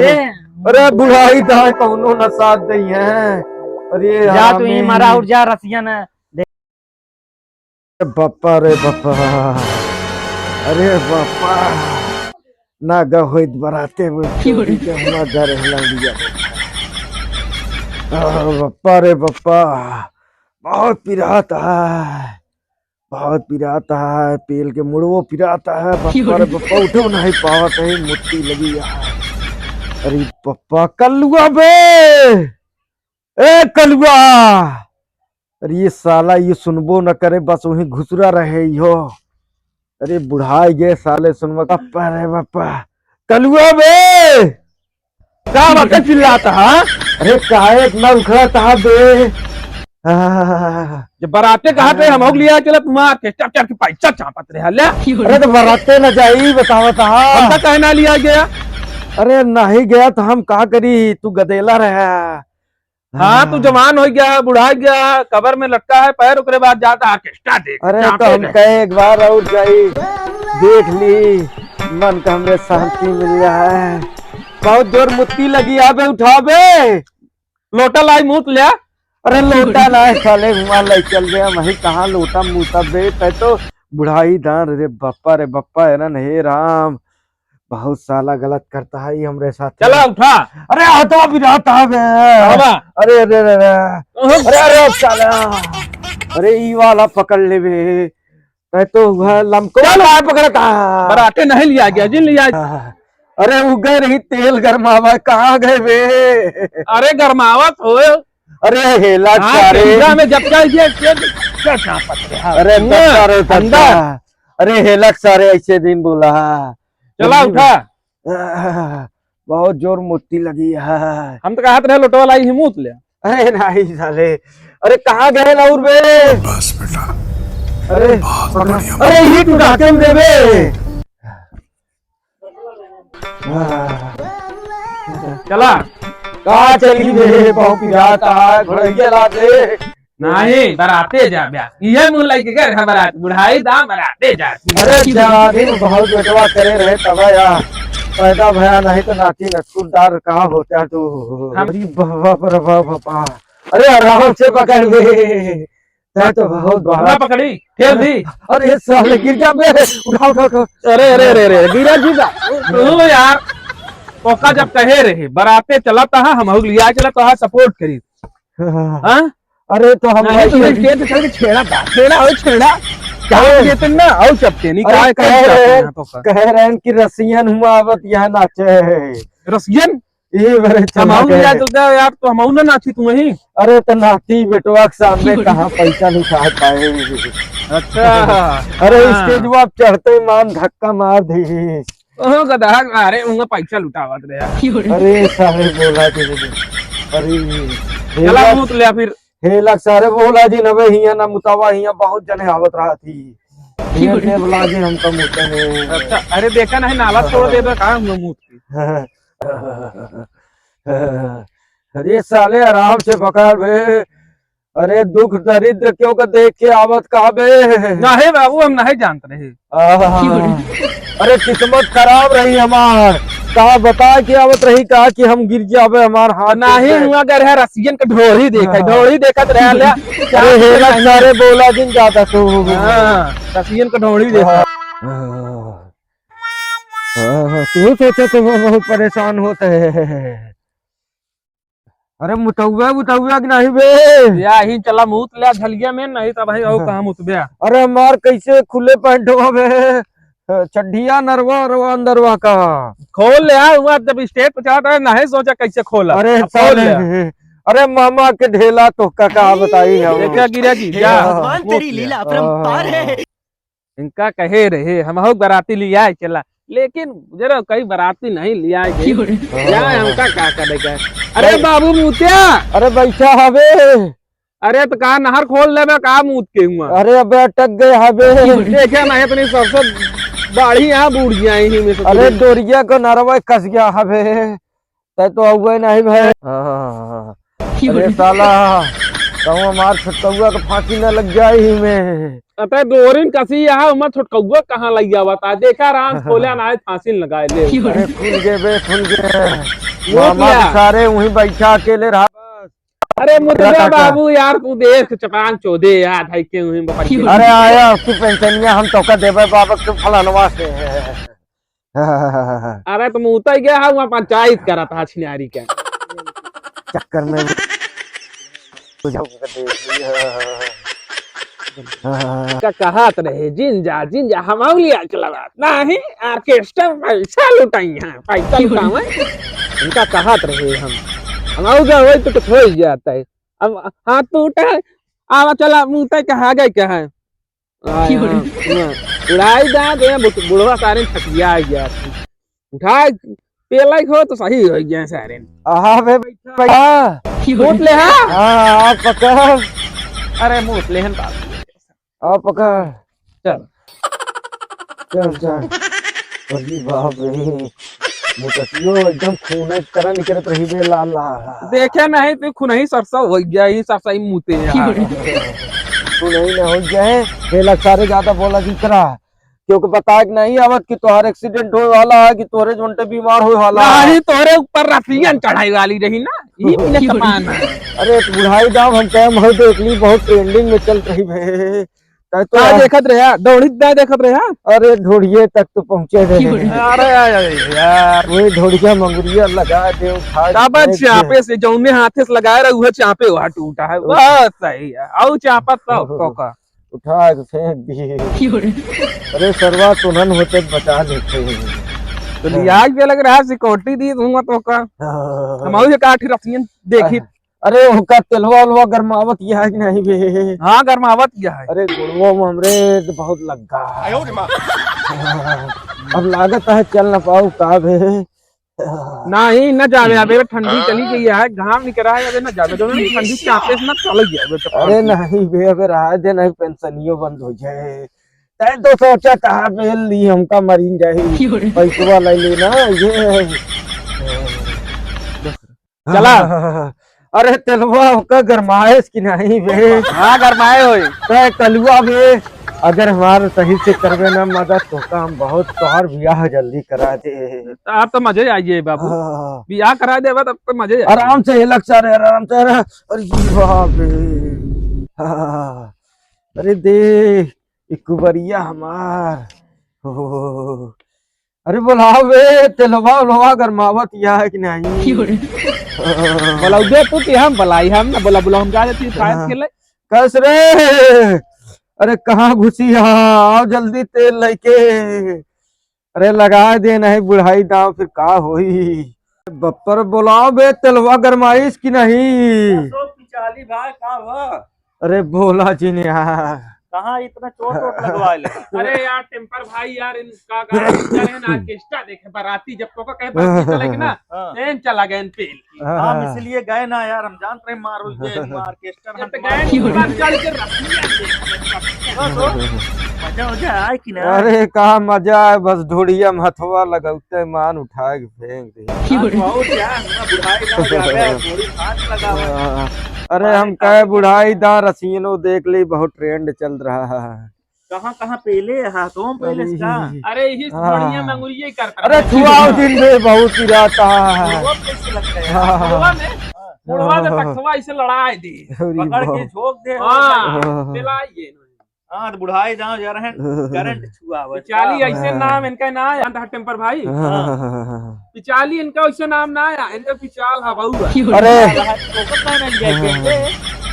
अरे बुढ़ाई दाए कौनो न साथ दई है। अरे जा तू ही मारा उठ जा रसियन। बापा रे बापा, अरे बापा ना गहोइत बराते में चोरी के हुआ घर हिला। बापा रे बापा, बहुत पिराता है, बहुत पिराता है, पेल के मुड़वो पिराता है। बापा रे बापा, उठो नहीं पावत है, मुट्ठी लगी है। अरे पप्पा, कलुआ बे, ए कलुआ। अरे ये साला ये सुनबो न करे, बस वही घुसरा रहे यो। अरे बुढ़ाई गे साले सुनबो। पप्पा रे पप्पा, कलुआ बे, क्या बात चिल्लाता है? अरे काहे इतना उखड़ा था बे? जब बराते कहा थे हम लिया चला तुम्हारे चढ़ के पैसा चापत रहे हल्ला। अरे तो बराते न जाई, बतावा था हमका कहे ना लिया गया। अरे नहीं गया तो हम कहा करी, तू गदेला रहा। हाँ तू जवान हो गया, बुढ़ा गया, कबर में लटका है पैर, उसके बाद जाता ऑर्केस्ट्रा देख। अरे तो हम कहे एक बार और जाई, देख ली, मन का हमरे शांति मिल जाए। बहुत जोर मुत्ती लगी, आबे उठा बे। लोटा लाई मुँह लिया। अरे लोटा लाए साले, हुआ ले चल गया वही, कहाँ लोटा मुँह बे। तै तो बुढ़ाई दान रे बप्पा रे बप्पा है ना। हे राम, बहुत साला गलत करता है ये हमरे साथ। चला उठा। अरे हटवा भी रहता है बे। अरे अरे अरे अरे अरे साला, अरे ई वाला पकड़ ले बे। तै तो लमको वाला पकड़ता। बराते नहीं लिया गया, जिन लिया। अरे वो गए रही तेल गरमावा, कहाँ गए बे? अरे गरमावत हो। अरे हेला सारे में जब अरे अंदर, अरे हेलक सारे ऐसे दिन बोला। चला उठा। बहुत जोर मुट्ठी लगी है। हम तो कहते रहे लोटवा लाई ही मुँह लिया। अरे नहीं साले, अरे कहाँ गए लाउर बे? बस बेटा, अरे अरे ही तू डाके में बे। चला कहाँ चली बे? बहुत पिराता है, घोड़ैया ला दे। नहीं बराते जा ब्या, ये मुँह लगे घर बरात, बुढ़ाई दाम बराते जा। अरे दिन बहुत बेटवा करे रहे तब यार पैदा भया, नहीं तो नाती नस्कुलदार कहाँ होता तू। अरे बाबा, अरे आराम से पकड़ बे, तो बहुत बड़ा पकड़ी ठेल दी। अरे साले गिर जा बे, उठा उठा उठा। अरे अरे अरे अरे गिरा जी तू यार, कोका जब कहे रहे बराते चला था हम लिया चला तो सपोर्ट करी। हाँ अरे तो हम छेड़ा था, छेड़ा हो छेड़ा क्या ना आओ चपटे नहीं कह रहे हैं कि रसियन हुआ आवत यहाँ नाचे। रसियन ये बड़े चलता है यार, तो हम ना नाची तुम ही। अरे तो नाती बेटवा के सामने कहाँ पैसा नहीं खा पाए। अच्छा अरे स्टेज आप चढ़ते मान धक्का मार दी। गधा, अरे उनका पैसा लुटावत रहे। अरे सारे बोला जी, अरे चला मुँह लिया फिर। हेला सारे बोला जी नवे हिया ना मुतावा हिया बहुत जने आवत रहा थी। ये बोला जी हमका मुता ने। अच्छा अरे देखा नहीं नाला छोड़ दे तो कहाँ हुआ मुँह की। अरे साले आराम से पकड़ बे। अरे दुख दरिद्र क्यों का देख के आवत कहा बे? नहीं बाबू हम नहीं जानते रहे। अरे किस्मत खराब रही हमार, कहा बता के आवत रही, कहा कि हम गिर जावे हमार हाथ। नहीं हुआ कर है रसियन का ढोड़ी देखा, ढोड़ी देखत रहे लिया। अरे हेला सारे बोला दिन जाता तू। रसियन का ढोड़ी देखा। तू सोचे तो बहुत परेशान होते है। अरे मुतौआ मुतौआ कि नहीं बे? या ही चला मुँह लिया झलिया में, नहीं तो भाई और कहाँ मुतब्या। अरे मार कैसे खुले पैंटवा में चड्ढिया नरवा रवा अंदरवा का खोल ले हुआ जब स्टेज पे चढ़ा नहीं सोचा कैसे खोला। अरे अरे मामा के ढेला तो कहा बताई है क्या गिरा जी तेरी लीला अपरंपार है। इनका कहे रहे हम बराती लिया चला, लेकिन जरा कई बराती नहीं लिया हमका क्या करेगा। अरे बाबू मुतिया, अरे बैठा हवे। अरे तो कहा नहर खोल ले, कहा मूत के हुआ। अरे अब अटक गए हवे। देखा नहीं अपनी सबसे बाढ़ी यहाँ बूढ़ गया ही में। अरे डोरिया को नरवा कस गया हवे, तै तो हुआ नहीं भाई। अरे साला कहूँ हमार छटुआ का फांसी न लग जाए ही में। अतः दोरिन कसी यहाँ उमर छोटकौआ कहाँ लग जावा था देखा राम खोलिया ना फांसी लगाए ले अरे खुल गए बे, खुल गए। वो मामा क्या? सारे वहीं बैठा अकेले रहा बस। अरे मुद्रा काका। बाबू यार तू देख चपांग चोदे यार भाई के हुई बपड़ी अरे आया उसकी पेंशनिया हम तो देवे बाबा के फलानवा से। अरे तुम उतर गया है वहाँ पंचायत करा था छिनारी का चक्कर में देख लिया। का कहत रहे जिंजा हम लिया चला नहीं ऑर्केस्ट्रा पैसा लुटाई है पैसा लुटावे इनका कहत रहे हम वही तो कुछ हो जाता है अब हाथ तो उठा आवा चला मुंह तक कहा गए क्या है उड़ाई दा दे बुढ़वा सारे थकिया आ गया उठा पेलाई हो तो सही हो गया सारे आहा बे बैठा मोट ले हाँ हाँ पकड़, अरे मोट ले हन आ पकड़, चल चल चल। अरे बाप रे, मुकसियो एकदम खून की तरह निकलत रही बे, लाल लाल। देखे नहीं तो खुनही सरसा हो गया ही सरसा ही मुते यार तू नहीं ना हो जाए खेला सारे ज्यादा बोला दिख रहा क्योंकि बता के नहीं आवत कि तोहार एक्सीडेंट होए वाला है कि तोरे जोंटे बीमार होए वाला है। नहीं तोरे ऊपर रसियन चढ़ाई वाली रही ना ये भी नहीं समान है अरे बुढ़ाई दाम हम कहे मैं देख ली बहुत ट्रेंडिंग में चल रही बे। तो क्या देखत रहे दौड़ी दा देखत रहे अरे ढोड़िए तक तो पहुंचे थे। अरे यार वही ढोड़िया मंगुरिया लगा दे चापा चापे से जौने हाथे से लगाए रहे वह चापे वहाँ टूटा है बस सही है और चापा तो का उठा के फेंक दिए। अरे सरवा तुनन होते बचा लेते तो लिहाज पे लग रहा है सिक्योरिटी दी दूंगा तो का हम काठी रसियन देखी अरे उनका तेलवा उलवा गरमावत यह है कि नहीं बे। हाँ गरमावत क्या है अरे गुड़वो में हमरे बहुत लगा अब लागत है चल न पाऊ का बे। नहीं न जावे अबे ठंडी चली गई है घाम निकल रहा है अबे न जावे दोनों ठंडी चापे से न चल गया अरे नहीं बे अबे रहा दे नहीं पेंशनियो बंद हो जाए तै तो सोचा कहा बेल ली हमका मरीन जाही पैसवा ले लेना ये चला। अरे तेलवा का गरमाइश की नहीं बे। हाँ गरमाए होए तै कलुआ बे अगर हमारे सही से करवे ना मदद तो हम बहुत तोहर ब्याह जल्दी करा दे। आप तो मजे आइए बाबू हाँ। ब्याह करा दे तब तो मजे आराम से लग सा रहे आराम से अरे बाप रे। हाँ। अरे देख इकुबरिया हमार हो। अरे बुलाओ बे तेलवा उलवा गरमावत यह है कि नहीं। बोला दे तू कि हम बुलाई हम ना बोला बोला हम जा जाती शायद खेले कस रे। अरे कहाँ घुसी आओ जल्दी तेल लेके। अरे लगा दे नहीं बुढ़ाई दाव फिर का होई। बप्पर बुलाओ बे तेलवा गरमाइश की नहीं। तो पिचाली भाई कहाँ हुआ? अरे बोला जी ने यार कहाँ इतना चोट वोट लगवा ले? अरे यार टेम्पर भाई यार इनका ऑर्केस्ट्रा देखे बाराती जब तो कहे बाराती चलेगी ना ट्रेन चला गए पेल हम इसलिए गए ना यार, हम जान रहे मारू ये ऑर्केस्ट्रा हम चल के मजा हो जाए कि ना। अरे कहा मजा है बस ढोड़िया हथवा लगौते मान उठा के फेंक दे। बहुत यार बुढ़ाई ना जावे थोड़ी सांस लगा हुआ। अरे हम कहे बुढ़ाई दा रसीनो देख ली बहुत ट्रेंड चल रहा है। कहाँ कहाँ पहले हाथों में पहले इसका अरे यही बढ़िया मंगुरिया ही करता अरे छुआओ दिन में बहुत पिराता है। वो कैसे लगता है मुड़वा से तख्तवा इसे लड़ाई दी पकड़ के झोंक दे। हाँ दिलाइए हाँ तो बुढ़ाई जाओ जा रहे हैं करंट छुआ हुआ। पिचाली ऐसे नाम इनका ना है टेम्पर भाई पिचाली इनका ऐसे नाम ना है इनका पिचाल है बहु।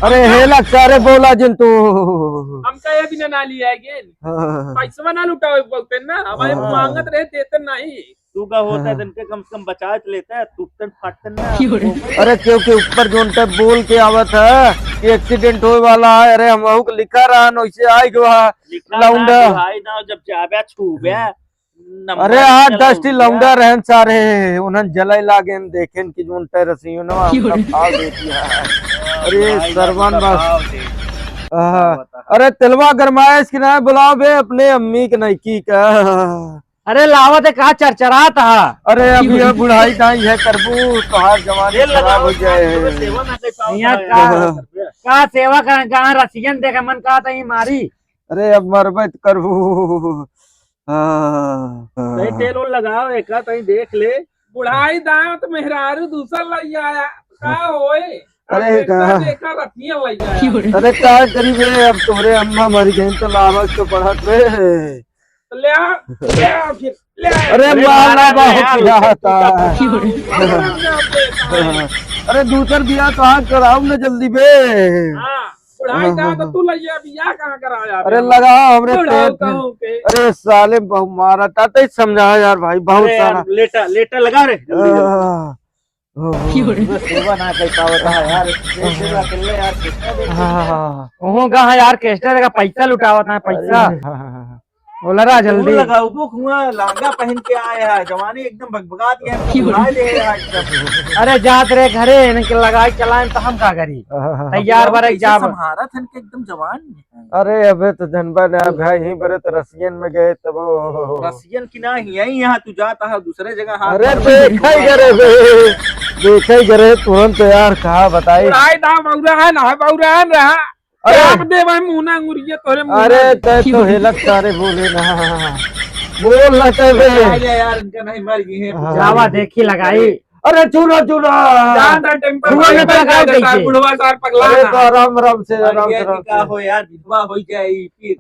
अरे हेला सारे बोला जिन तू हम कहे भी ना लिया है पैसा ना लुटाओ बोलते ना हमारे मांगत रहे देते नहीं तू का होता है के कम से कम बचा लेता है टूटन फाटन ना। अरे क्योंकि ऊपर जो बोल के आवत है कि एक्सीडेंट होने वाला है। अरे हम लिखा रहा वैसे आई लौंडा भाई ना जब जाबे छूबे। अरे 8-10 लौंडा रहन सारे उन्हन जलाई लागे देखें कि जोन रसियो ना अरे सरवन अरे तेलवा गरमाइश की ना बुलाओ बे अपने अम्मी के नईकी का। अरे लावत कहा चरचरा था। अरे अभी यह बुढ़ाई दाई है करबू तोहार जवानी खराब हो जाए। का सेवा कहाँ रसियन देखा मन कहा था मारी। अरे अब मरबत करू। कहीं तेल ओल लगाओ एक कहीं देख ले। बुढ़ाई दांत मेहरारू दूसर लग आया का होए। अरे का देखा रतिया लग आया। अरे का करी बे, अब तोरे अम्मा मर गई तो लावक तो पढ़त बे। ले आ फिर ले आ। अरे माला बहुत पिराता। हाँ, अरे दूसर बिया कहाँ कराऊ ना जल्दी बे। बुढ़ाई दांत तू लग आया बियाह कहाँ कराया। अरे लगाओ हमरे बुढ़ाऊ पेट में। कहूं के। अरे साले बहु मारा ताता ही समझा यार भाई बहुत अरे यार सारा। लेटा लेटा लगा रे जल्दी जल्दी। आह, पूरा सेवा ना कर पावता है यार। सेवा कर ले यार कितना देर आह, ओहो कहा यार केस्टर का पैसा लुटावत है पैसा बोला रहा जल्दी जल्दी। लगाओ वो हुआ लहंगा पहन के आए हैं जवानी एकदम भगभगा दिया है बुला दे यार एकदम। अरे जात रे घरे इनके लगाई चलाएं तो हम का करी तैयार बारे जाब। सम्हारा थन के एकदम जवान है। अरे अबे तो जनबा ने भाई यहीं पर तो रसियन में गए तब रसियन की ना यही यहाँ तू जाता है दूसरे जगह हाथ अरे मार- देखा ही करे बे, देखा ही करे तुरंत यार कहा बताई। बुढ़ाई दांत बौरा है ना बौरा है ना। अरे आप दे भाई मुंह अंगुरिया तोरे मुंह अरे तय तो हेलक सारे बोले ना बोल ना तय बे। आ गया यार इनका नहीं मर गई है जावा देखी लगाई। अरे चुना चुना। जान टेम्पर बुढ़वा ने तो लगाओ कैसे? बुढ़वा सार पगला अरे ना। तो आराम आराम से मर आराम गया से आराम कि का से। हो यार विधवा हो जाए फिर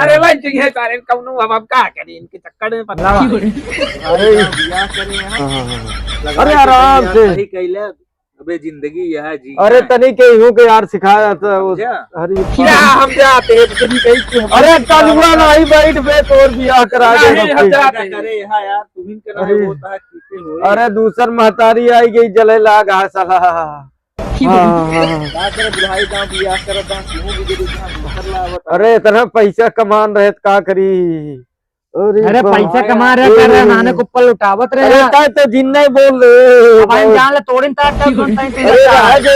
अरे लग गई है सारे कौनो अब का करें इनके चक्कर में पता अरे बियाह करे यहाँ अरे आराम से। सही कहले अबे जिंदगी यह जी अरे तनी के हूँ के यार सिखाया था वो। जा। अरे क्या हम जाते हैं कभी कहीं क्यों अरे कलुआ नहीं बैठ बे तोर बियाह करा दे नहीं, हम बच्चे। जा- क्या करे यहाँ यार तुम्ही के अरे। ना होता है किसे हो अरे दूसर महतारी आई गई जले लाग हा साला। हाँ, का करे बुढ़ाई गांव बियाह करता तू भी दे दूसर लावत अरे इतना पैसा कमान रहे तो का करी। अरे बाप। पैसा कमा रहे कर रहे नाने को ऊपर लुटावत रहे अरे ताय तो जिन्ना ही बोल रहे भाई जान ले तोड़िन तार तार सुनता अरे है आज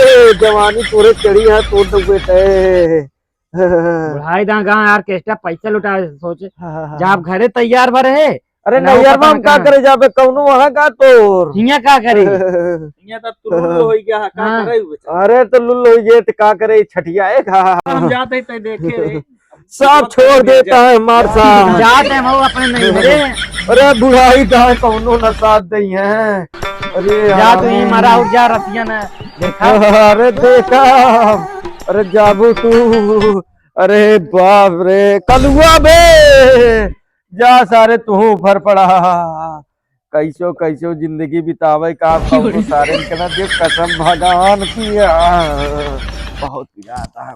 जवानी तोरे चढ़ी है तोड़ दो बेटे। बुढ़ाई दा गाँव यार केस्टा पैसा लुटा सोचे जब घरे तैयार भरे है अरे ना, नहीं वो यार पता हम का कहाँ। करे जाबे कौनो वहां का तोर। हिया का करी। यहाँ तब तुरुल हो गया का हाँ। करे बेचारा अरे तो लुल हो गए तो का करे छठियाएगा। हम जाते थे देखे रे सब छोड़ देता है मार साहब। जात है वो अपने नहीं घरे अरे बुढ़ाई का है कौनो न साथ दई है। अरे जा यार। तू ही मरा उठ जा रसिया ने देखा। अरे देखा। अरे जाबू तू। अरे बाप रे कलुआ बे जा सारे तू ऊपर पड़ा। कैसो कैसो जिंदगी बितावे का कौनो सारे के ना देख कसम भगवान की बहुत पिया आता है।